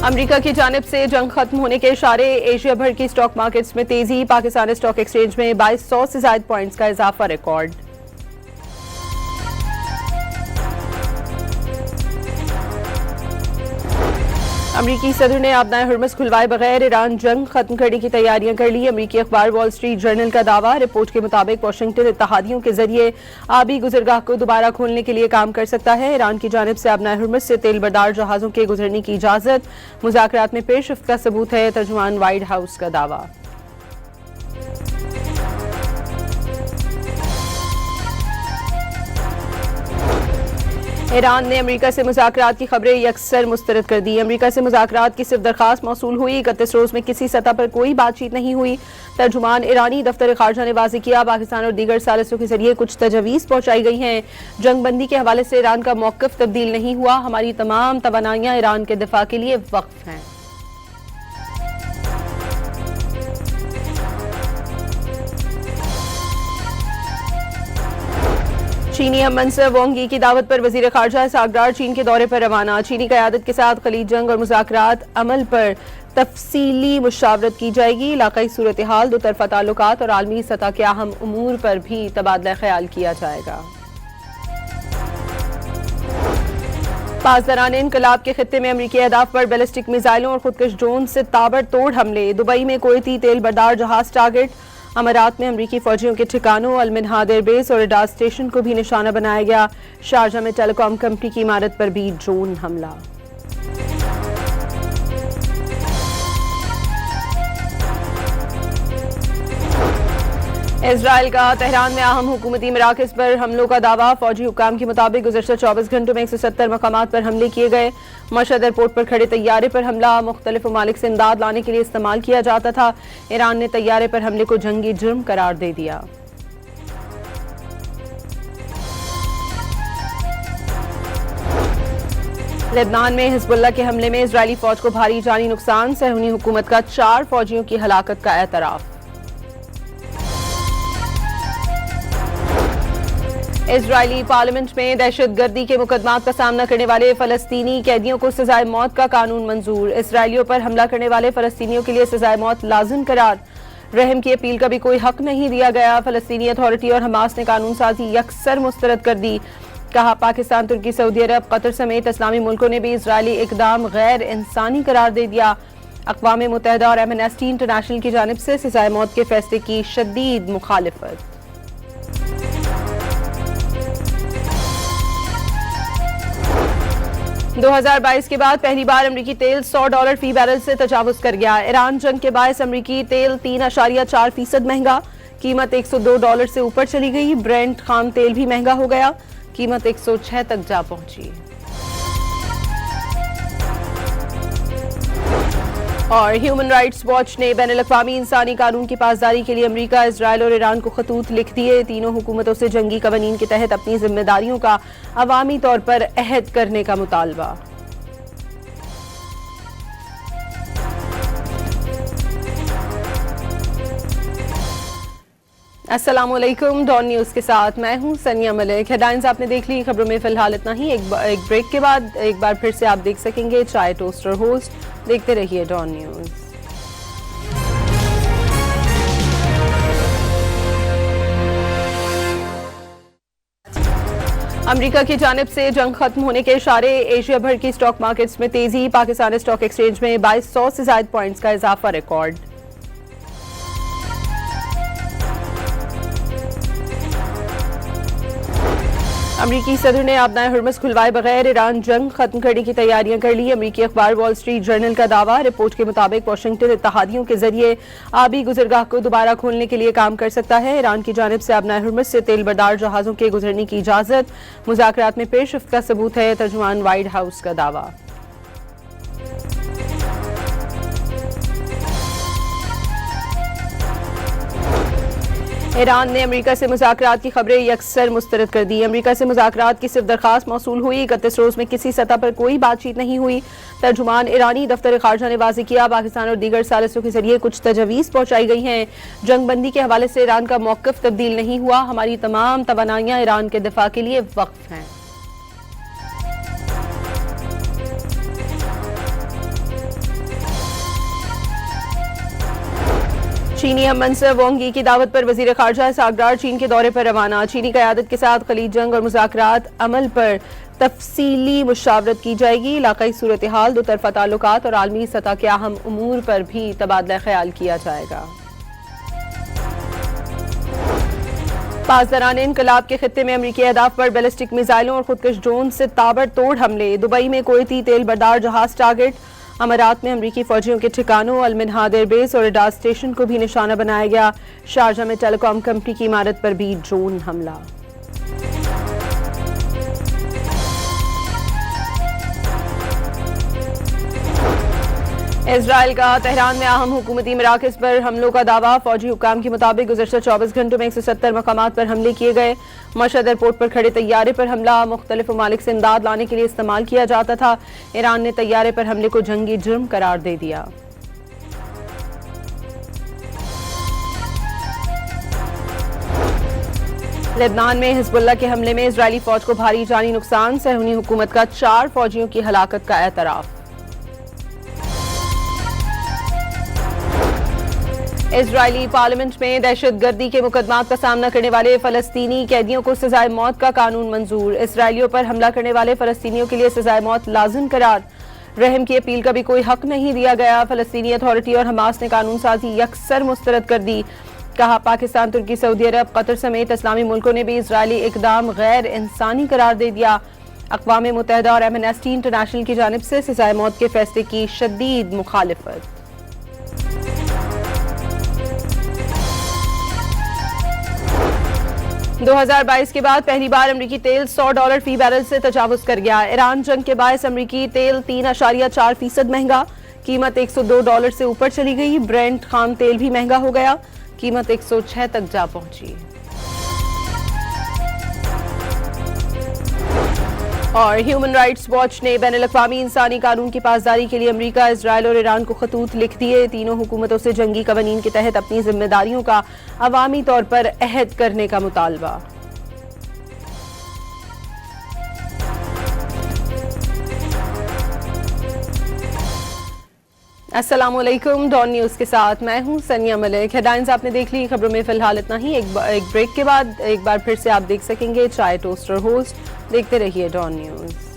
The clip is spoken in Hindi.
अमेरिका की जानिब से जंग खत्म होने के इशारे। एशिया भर की स्टॉक मार्केट्स में तेजी। पाकिस्तान स्टॉक एक्सचेंज में 2200 से ज्यादा पॉइंट्स का इजाफा रिकॉर्ड। अमरीकी सदर ने आबनाए हुर्मुज़ खुलवाए बगैर ईरान जंग खत्म करने की तैयारियां कर ली। अमरीकी अखबार वॉल स्ट्रीट जर्नल का दावा। रिपोर्ट के मुताबिक वाशिंगटन इत्तेहादियों के जरिए आबी गुजरगाह को दोबारा खोलने के लिए काम कर सकता है। ईरान की जानिब से आबनाए हुर्मुज़ से तेल बरदार जहाजों के गुजरने की इजाजत मुज़ाकरात में पेशरफ्त का सबूत है। तर्जुमान व्हाइट हाउस का दावा। ईरान ने अमेरिका से मुज़ाकरात की खबरें यकसर मुस्तरद कर दी। अमेरिका से मुज़ाकरात की सिर्फ दरखास्त मौसूल हुई। 31 रोज में किसी सतह पर कोई बातचीत नहीं हुई। तर्जुमान ईरानी दफ्तर खारजा ने वाज़ेह किया, पाकिस्तान और दीगर सालिसों के जरिए कुछ तजवीज़ पहुंचाई गई हैं। जंगबंदी के हवाले से ईरान का मौक़िफ़ तब्दील नहीं हुआ। हमारी तमाम तवानाइयां ईरान के दिफा के लिए वक्फ हैं। चीनी हम मंसर वांग यी की दावत पर वजीर खारजा सागदार चीन के दौरे पर रवाना। चीनी क़यादत के साथ खलीज जंग और मुज़ाकरात अमल पर तफसीली मुशावरत की जाएगी। इलाकाई सूरत हाल, दो तरफा ताल्लुकात और आलमी सतह के अहम उमूर पर भी तबादला ख्याल किया जाएगा। पासदारान इनकलाब के खित्ते में अमरीकी अहदाफ पर बैलिस्टिक मिसाइलों और खुदकश ड्रोन से ताबड़तोड़ हमले। दुबई में कोयती तेल बरदार जहाज टारगेट। अमारात में अमरीकी फौजियों के ठिकानों अल-मिन्हाद एयरबेस और रडार स्टेशन को भी निशाना बनाया गया। शारजा में टेलीकॉम कंपनी की इमारत पर भी ड्रोन हमला। इजराइल का तेहरान में अहम हुकूमती मराकज़ पर हमलों का दावा। फौजी हुकाम के मुताबिक गुज़श्ता 24 घंटों में 170 मकामात पर हमले किए गए। मशहद एयरपोर्ट पर खड़े तैयारे पर हमला मुख्तलिफ ममालिक से इमदाद लाने के लिए इस्तेमाल किया जाता था। ईरान ने तैयारे पर हमले को जंगी जुर्म करार दे दिया। लेबनान में हिजबुल्लाह के हमले में इजरायली फौज को भारी जानी नुकसान। सहूनी हुकूमत का 4 फौजियों की हलाकत का एतराफ। इजरायली पार्लियामेंट में दहशतगर्दी के मुकदमात का सामना करने वाले फलस्तीनी कैदियों को सजाए मौत का कानून मंजूर। इसराइलियों पर हमला करने वाले फलस्तीनियों के लिए सजाए मौत लाजिम करार। रहम की अपील का भी कोई हक नहीं दिया गया। फलस्तीनी अथॉरिटी और हमास ने कानून साजी यकसर मुस्तरद कर दी। कहा, पाकिस्तान, तुर्की, सऊदी अरब, कतर समेत इस्लामी मुल्कों ने भी इजरायली इकदाम गैर इंसानी करार दे दिया। अक़वाम मुत्तहिदा और एमनेस्टी इंटरनेशनल की जानिब से सजाए मौत के फैसले की शदीद मुखालिफत। $2022 के बाद पहली बार अमरीकी तेल $100 फी बैरल से तजावुज कर गया। ईरान जंग के बायस अमरीकी तेल 3.4% महंगा। कीमत $102 से ऊपर चली गई। ब्रेंट खाम तेल भी महंगा हो गया। कीमत 106 तक जा पहुंची। और ह्यूमन राइट्स वॉच ने बैनुल-अक़वामी इंसानी कानून की पासदारी के लिए अमरीका, इजराइल और ईरान को खतूत लिख दिए। तीनों हुकूमतों से जंगी कवानीन के तहत अपनी जिम्मेदारियों का अवामी तौर पर अहद करने का मुतालबा। अस्सलाम वालेकुम। डॉन न्यूज़ के साथ मैं हूं सनिया मलिक। हेडलाइंस आपने देख ली। खबरों में फिलहाल इतना ही। एक ब्रेक के बाद एक बार फिर से आप देख सकेंगे चाय टोस्टर होस्ट। देखते रहिए डॉन न्यूज़। अमेरिका की जानिब से जंग खत्म होने के इशारे। एशिया भर की स्टॉक मार्केट्स में तेजी। पाकिस्तान स्टॉक एक्सचेंज में 2200 से ज्यादा पॉइंट्स का इजाफा रिकॉर्ड। अमरीकी सदर ने आबनाए हुर्मुज़ खुलवाए बगैर ईरान जंग खत्म करने की तैयारियां कर ली। अमरीकी अखबार वॉल स्ट्रीट जर्नल का दावा। रिपोर्ट के मुताबिक वाशिंगटन इत्तेहादियों के जरिए आबी गुजरगाह को दोबारा खोलने के लिए काम कर सकता है। ईरान की जानिब से आबनाए हुर्मुज़ से तेल बरदार जहाजों के गुजरने की इजाजत मुज़ाकरात में पेशरफ्त का सबूत है। तर्जुमान व्हाइट हाउस का दावा। ईरान ने अमेरिका से मुज़ाकरात की खबरें यकसर मुस्तरद कर दी। अमेरिका से मुज़ाकरात की सिर्फ दरखास्त मौसूल हुई। 31 रोज में किसी सतह पर कोई बातचीत नहीं हुई। तर्जुमान ईरानी दफ्तर खारजा ने वाज़ेह किया, पाकिस्तान और दीगर सालिसों के जरिए कुछ तजवीज़ पहुंचाई गई हैं। जंगबंदी के हवाले से ईरान का मौक़िफ़ तब्दील नहीं हुआ। हमारी तमाम तवानाइयां ईरान के दिफा के लिए वक्फ हैं। चीनी हम मनसब वांगी की दावत पर वजीर खारजा सागदार चीन के दौरे पर रवाना। चीनी क़यादत के साथ खलीज जंग और मुज़ाकरात अमल पर तफसीली मुशावरत की जाएगी। इलाकाई सूरत हाल, दो तरफा ताल्लुकात और आलमी सतह के अहम उमूर पर भी तबादला ख्याल किया जाएगा। पास दौरान इनकलाब के खित्ते में अमरीकी अहदाफ पर बैलिस्टिक मिसाइलों और खुदकश ड्रोन से ताबड़तोड़ हमले। दुबई में कोयती तेल बरदार जहाज टारगेट। अमारात में अमरीकी फौजियों के ठिकानों अल-मिन्हाद एयरबेस और रडार स्टेशन को भी निशाना बनाया गया। शारजा में टेलीकॉम कंपनी की इमारत पर भी ड्रोन हमला। इजराइल का तेहरान में अहम हुकूमती मराकज़ पर हमलों का दावा। फौजी हुकाम के मुताबिक गुज़श्ता 24 घंटों में 170 मकामात पर हमले किए गए। मशहद एयरपोर्ट पर खड़े तैयारे पर हमला मुख्तलिफ ममालिक से इमदाद लाने के लिए इस्तेमाल किया जाता था। ईरान ने तैयारे पर हमले को जंगी जुर्म करार दे दिया। लेबनान में हिजबुल्लाह के हमले में इजरायली फौज को भारी जानी नुकसान। सहूनी हुकूमत का 4 फौजियों की हलाकत का एतराफ। इजरायली पार्लियामेंट में दहशतगर्दी के मुकदमात का सामना करने वाले फलस्तीनी कैदियों को सजाए मौत का कानून मंजूर। इसराइलियों पर हमला करने वाले फलस्तीनियों के लिए सजाए मौत लाजिम करार। रहम की अपील का भी कोई हक नहीं दिया गया। फलस्तीनी अथॉरिटी और हमास ने कानून साजी यकसर मुस्तरद कर दी। कहा, पाकिस्तान, तुर्की, सऊदी अरब, कतर समेत इस्लामी मुल्कों ने भी इजरायली इकदाम गैर इंसानी करार दे दिया। अक़वाम मुत्तहिदा और एमनेस्टी इंटरनेशनल की जानिब से सजाए मौत के फैसले की शदीद मुखालिफत। 2022 के बाद पहली बार अमरीकी तेल $100 फी बैरल से तजावुज कर गया। ईरान जंग के बायस अमरीकी तेल 3.4% महंगा, कीमत $102 से ऊपर चली गई। ब्रेंट खाम तेल भी महंगा हो गया, कीमत 106 तक जा पहुंची। और ह्यूमन राइट्स वॉच ने बैनुल-अक़वामी इंसानी कानून की पासदारी के लिए अमरीका, इजराइल और ईरान को खतूत लिख दिए। तीनों हुकूमतों से जंगी कवानीन के तहत अपनी जिम्मेदारियों का अवामी तौर पर अहद करने का मुतालबा। अस्सलाम वालेकुम, डॉन न्यूज़ के साथ मैं हूं सनिया मलिक। हेडलाइंस आपने देख ली, खबरों में फिलहाल इतना ही। एक ब्रेक के बाद एक बार फिर से आप देख सकेंगे चाय टोस्ट और होस्ट। देखते रहिए डॉन न्यूज़।